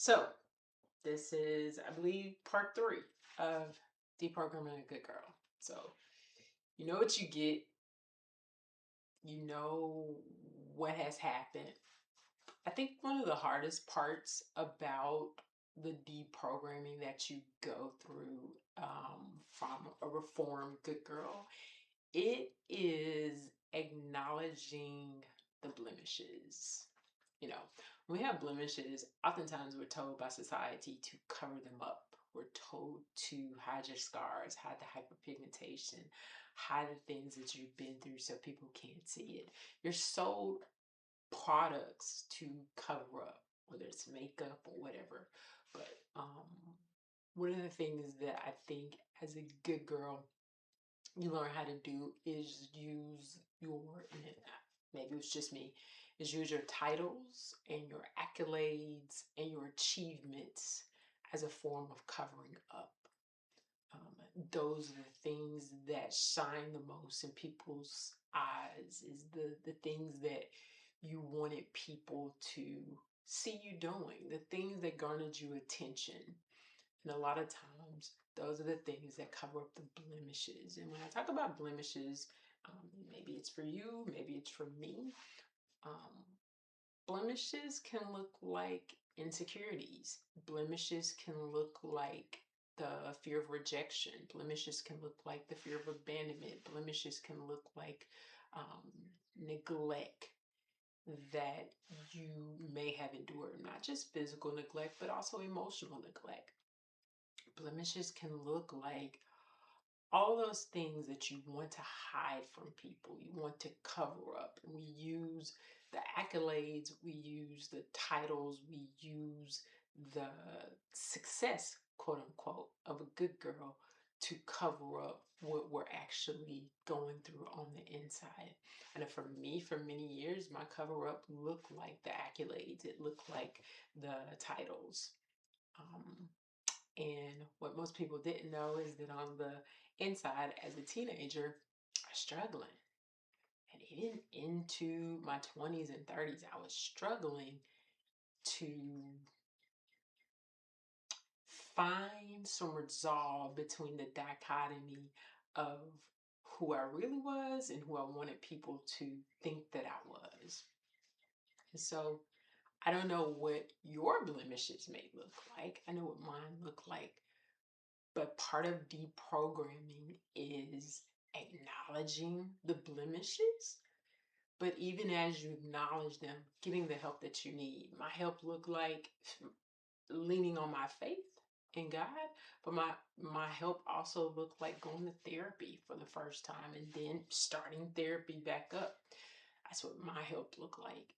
So this is, I believe, part 3 of Deprogramming a Good Girl. So you know what you get, you know what has happened. I think one of the hardest parts about the deprogramming that you go through from a reformed good girl, it is acknowledging the blemishes. You know, when we have blemishes, oftentimes we're told by society to cover them up. We're told to hide your scars, hide the hyperpigmentation, hide the things that you've been through so people can't see it. You're sold products to cover up, whether it's makeup or whatever. But one of the things that I think as a good girl you learn how to do is use your, maybe it's just me, is use your titles and your accolades and your achievements as a form of covering up. Those are the things that shine the most in people's eyes, is the things that you wanted people to see you doing, the things that garnered you attention. And a lot of times, those are the things that cover up the blemishes. And when I talk about blemishes, maybe it's for you, maybe it's for me. Um, Blemishes can look like insecurities. Blemishes can look like the fear of rejection. Blemishes can look like the fear of abandonment. Blemishes can look like neglect that you may have endured, not just physical neglect, but also emotional neglect. Blemishes can look like all those things that you want to hide from people, you want to cover up. And we use the accolades, we use the titles, we use the success, quote unquote, of a good girl to cover up what we're actually going through on the inside. And for me, for many years, my cover up looked like the accolades, it looked like the titles. Um, and what most people didn't know is that on the inside, as a teenager, I was struggling. And even into my 20s and 30s, I was struggling to find some resolve between the dichotomy of who I really was and who I wanted people to think that I was. And so I don't know what your blemishes may look like. I know what mine look like. But part of deprogramming is acknowledging the blemishes. But even as you acknowledge them, getting the help that you need. My help look like leaning on my faith in God, but my help also looked like going to therapy for the first time and then starting therapy back up. That's what my help looked like.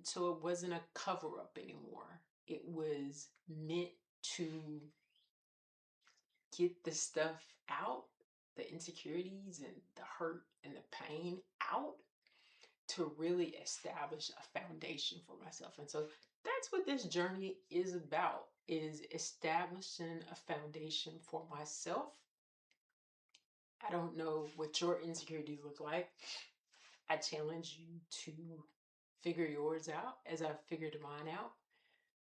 So it wasn't a cover up anymore. It was meant to get the stuff out, the insecurities and the hurt and the pain out, to really establish a foundation for myself. And so that's what this journey is about, is establishing a foundation for myself. I don't know what your insecurities look like. I challenge you to figure yours out as I've figured mine out.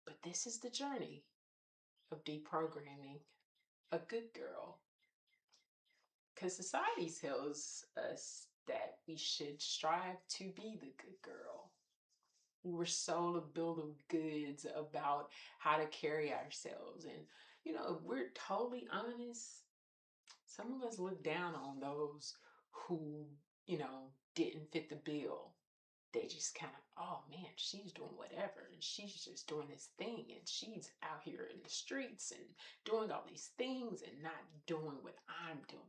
But this is the journey of deprogramming a good girl. Because society tells us that we should strive to be the good girl. We were sold a bill of goods about how to carry ourselves. And, if we're totally honest, some of us look down on those who, didn't fit the bill. They just kind of, oh man, she's doing whatever. And she's just doing this thing. And she's out here in the streets and doing all these things and not doing what I'm doing.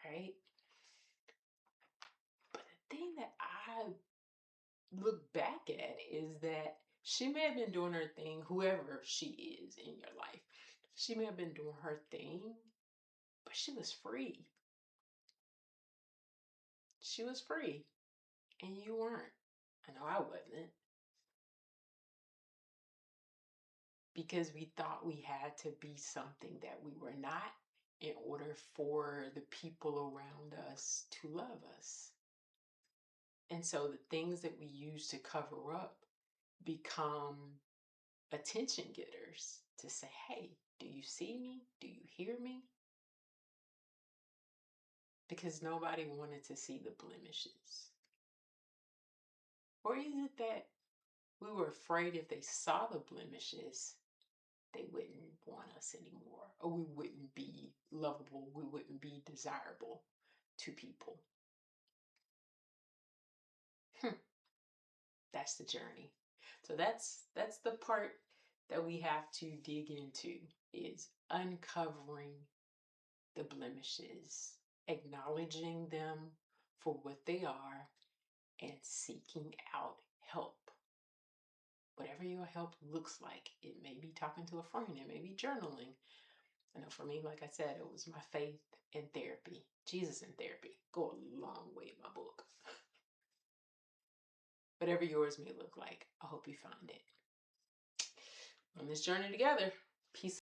Right? But the thing that I look back at is that she may have been doing her thing, whoever she is in your life. She may have been doing her thing, but she was free. She was free, and you weren't. I know I wasn't. Because we thought we had to be something that we were not in order for the people around us to love us. And so the things that we use to cover up become attention getters to say, hey, do you see me? Do you hear me? Because nobody wanted to see the blemishes. Or is it that we were afraid if they saw the blemishes, they wouldn't want us anymore, or we wouldn't be lovable, we wouldn't be desirable to people? That's the journey. So that's the part that we have to dig into, is uncovering the blemishes, acknowledging them for what they are, and seeking out help. Whatever your help looks like. It may be talking to a friend, it may be journaling. I know for me, like I said, it was my faith and therapy. Jesus and therapy go a long way in my book. Whatever yours may look like, I hope you find it. On this journey together. Peace.